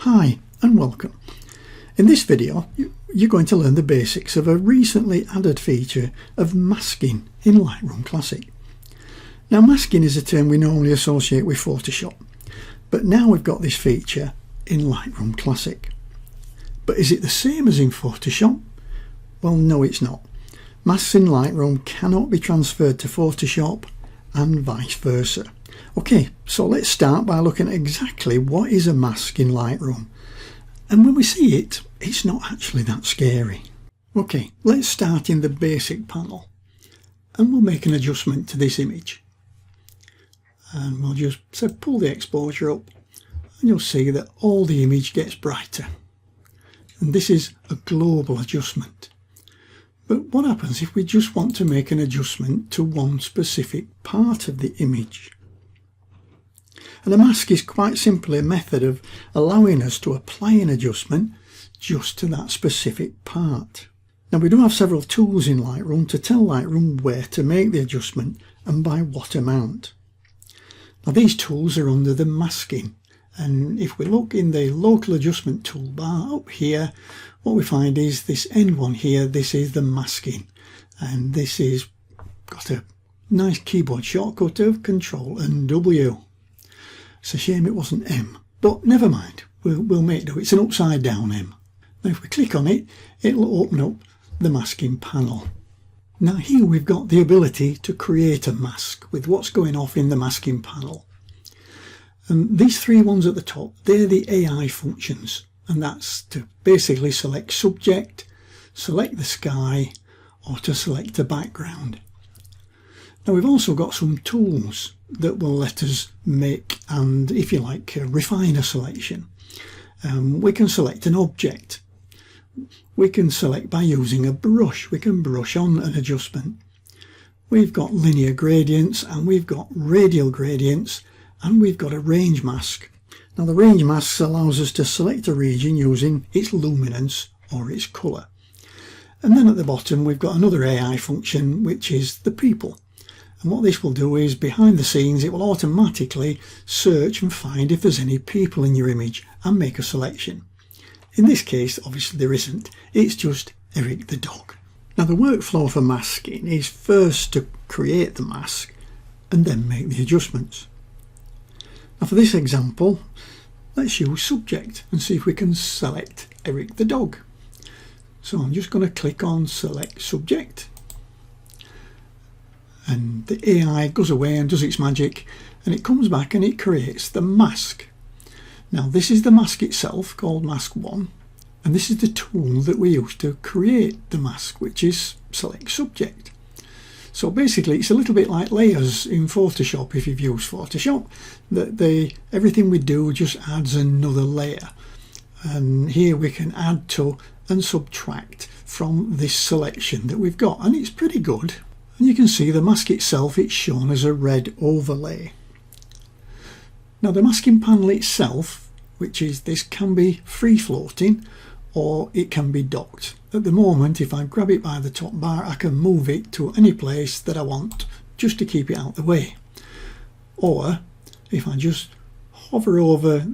Hi and welcome. In this video you're going to learn the basics of a recently added feature of masking in Lightroom Classic. Now, masking is a term we normally associate with Photoshop, but now we've got this feature in Lightroom Classic. But is it the same as in Photoshop? Well, no, it's not. Masks in Lightroom cannot be transferred to Photoshop and vice versa. Okay, so let's start by looking at exactly what is a mask in Lightroom. And when we see it, it's not actually that scary. Okay, let's start in the basic panel and we'll make an adjustment to this image. And we'll just pull the exposure up and you'll see that all the image gets brighter. And this is a global adjustment. But what happens if we just want to make an adjustment to one specific part of the image? And a mask is quite simply a method of allowing us to apply an adjustment just to that specific part. Now, we do have several tools in Lightroom to tell Lightroom where to make the adjustment and by what amount. Now, these tools are under the masking, and if we look in the local adjustment toolbar up here, what we find is this end one here. This is the masking, and this is got a nice keyboard shortcut of Control and W. It's a shame it wasn't M, but never mind, we'll make do. It's an upside down M. Now if we click on it, it'll open up the masking panel. Now here we've got the ability to create a mask with what's going off in the masking panel. And these three ones at the top, they're the AI functions, and that's to basically select subject, select the sky, or to select a background. Now we've also got some tools that will let us make and, if you like, refine a selection. We can select an object. We can select by using a brush. We can brush on an adjustment. We've got linear gradients and we've got radial gradients and we've got a range mask. Now the range mask allows us to select a region using its luminance or its colour. And then at the bottom we've got another AI function, which is the people. And what this will do is, behind the scenes, it will automatically search and find if there's any people in your image and make a selection. In this case, obviously there isn't. It's just Eric the dog. Now the workflow for masking is first to create the mask and then make the adjustments. Now for this example, let's use subject and see if we can select Eric the dog. So I'm just going to click on select subject. And the AI goes away and does its magic, and it comes back and it creates the mask. Now this is the mask itself, called mask 1, and this is the tool that we use to create the mask, which is select subject. So basically it's a little bit like layers in Photoshop. If you've used Photoshop, that everything we do just adds another layer, and here we can add to and subtract from this selection that we've got, and it's pretty good. And you can see the mask itself, it's shown as a red overlay. Now the masking panel itself, which is this, can be free floating or it can be docked. At the moment, if I grab it by the top bar, I can move it to any place that I want just to keep it out of the way. Or if I just hover over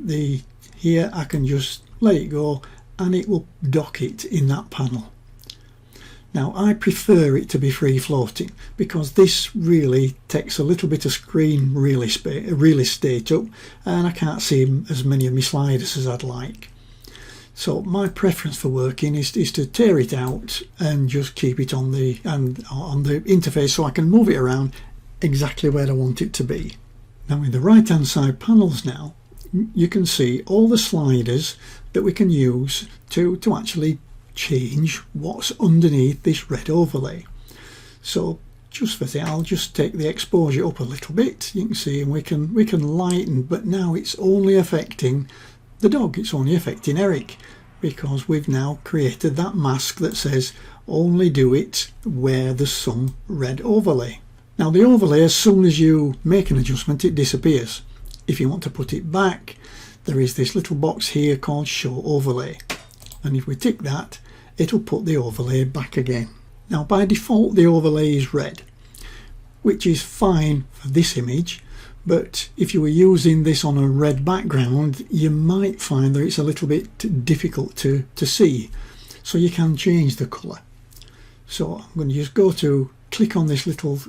here, I can just let it go and it will dock it in that panel. Now I prefer it to be free floating because this really takes a little bit of screen real estate up, and I can't see as many of my sliders as I'd like. So my preference for working is to tear it out and just keep it on the interface so I can move it around exactly where I want it to be. Now in the right hand side panels now, you can see all the sliders that we can use to actually change what's underneath this red overlay. So just for that, I'll just take the exposure up a little bit. You can see, and we can lighten, but now it's only affecting the dog. It's only affecting Eric because we've now created that mask that says only do it where there's some red overlay. Now the overlay, as soon as you make an adjustment, it disappears. If you want to put it back, there is this little box here called show overlay, and if we tick that, it'll put the overlay back again. Now by default the overlay is red, which is fine for this image, But if you were using this on a red background, you might find that it's a little bit difficult to see. So you can change the colour. So I'm going to just click on this little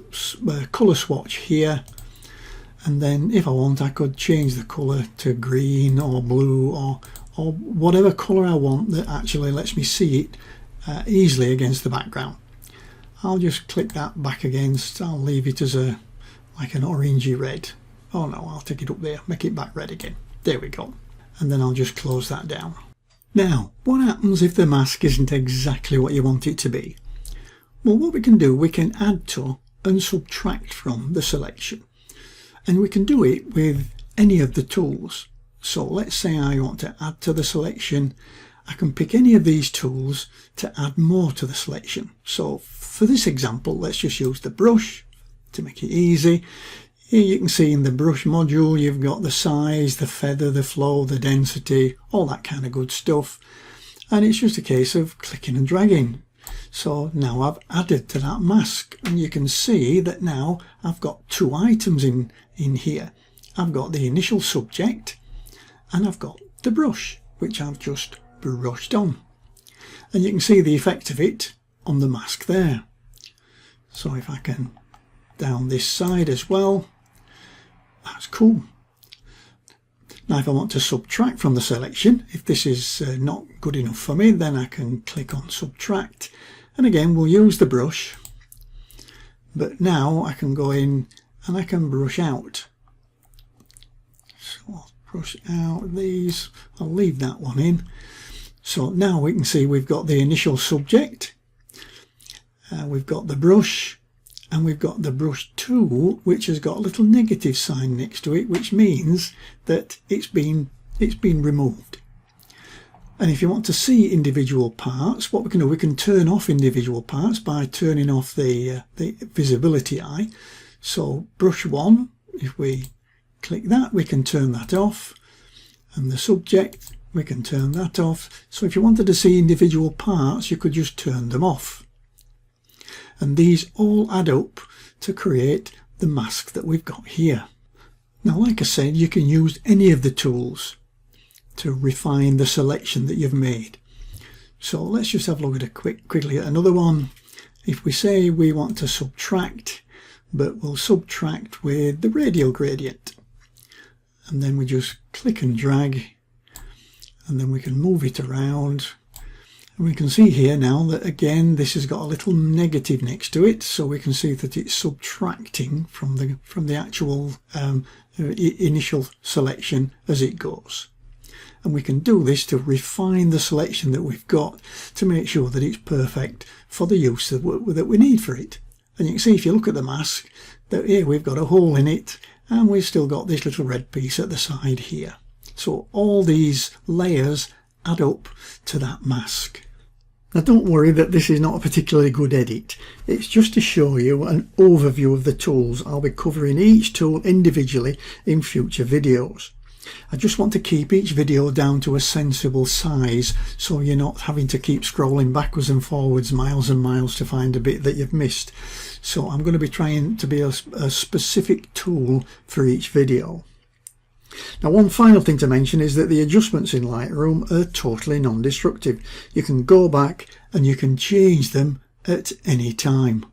colour swatch here, and then if I want, I could change the colour to green or blue or whatever colour I want that actually lets me see it easily against the background. I'll just click that back against, I'll leave it as like an orangey red. Oh no, I'll take it up there, make it back red again. There we go. And then I'll just close that down. Now, what happens if the mask isn't exactly what you want it to be? Well, what we can do, we can add to and subtract from the selection. And we can do it with any of the tools. So let's say I want to add to the selection. I can pick any of these tools to add more to the selection. So for this example, let's just use the brush to make it easy. Here you can see in the brush module, you've got the size, the feather, the flow, the density, all that kind of good stuff. And it's just a case of clicking and dragging. So now I've added to that mask, and you can see that now I've got two items in here. I've got the initial subject and I've got the brush, which I've just brushed on. And you can see the effect of it on the mask there. So if I can down this side as well, that's cool. Now if I want to subtract from the selection, if this is not good enough for me, then I can click on subtract, and again we'll use the brush, but now I can go in and I can brush out. So I'll brush out these, I'll leave that one in. So now we can see we've got the initial subject, we've got the brush, and we've got the brush tool, which has got a little negative sign next to it, which means that it's been removed. And if you want to see individual parts, what we can do, we can turn off individual parts by turning off the visibility eye. So brush 1, if we click that, we can turn that off, and the subject, we can turn that off. So if you wanted to see individual parts, you could just turn them off. And these all add up to create the mask that we've got here. Now, like I said, you can use any of the tools to refine the selection that you've made. So let's just have a look at quickly at another one. If we say we want to subtract, but we'll subtract with the radial gradient, and then we just click and drag, and then we can move it around. And we can see here now that again this has got a little negative next to it, so we can see that it's subtracting from the actual initial selection as it goes. And we can do this to refine the selection that we've got to make sure that it's perfect for the use that we need for it. And you can see if you look at the mask that here we've got a hole in it, and we've still got this little red piece at the side here. So all these layers add up to that mask. Now don't worry that this is not a particularly good edit, it's just to show you an overview of the tools. I'll be covering each tool individually in future videos. I just want to keep each video down to a sensible size, so you're not having to keep scrolling backwards and forwards miles and miles to find a bit that you've missed. So I'm going to be trying to be a specific tool for each video. Now, one final thing to mention is that the adjustments in Lightroom are totally non-destructive. You can go back and you can change them at any time.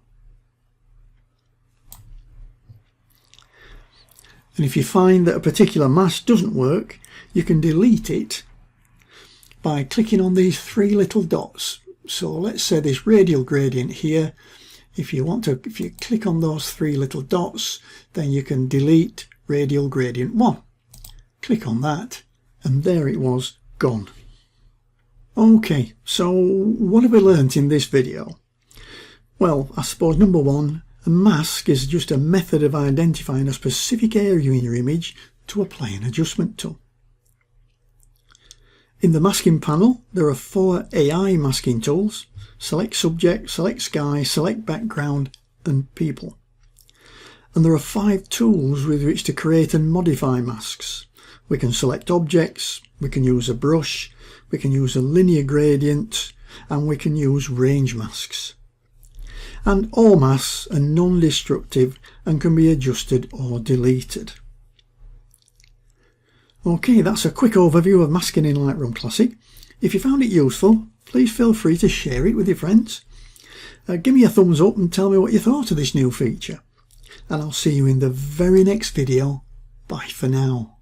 And if you find that a particular mask doesn't work, you can delete it by clicking on these three little dots. So let's say this radial gradient here, if you click on those three little dots, then you can delete radial gradient 1. Click on that, and there it was, gone. Okay, so what have we learnt in this video? Well, I suppose number one, a mask is just a method of identifying a specific area in your image to apply an adjustment to. In the masking panel, there are 4 AI masking tools: select subject, select sky, select background, and people. And there are 5 tools with which to create and modify masks. We can select objects, we can use a brush, we can use a linear gradient, and we can use range masks. And all masks are non-destructive and can be adjusted or deleted. Okay, that's a quick overview of masking in Lightroom Classic. If you found it useful, please feel free to share it with your friends. Give me a thumbs up and tell me what you thought of this new feature. And I'll see you in the very next video. Bye for now.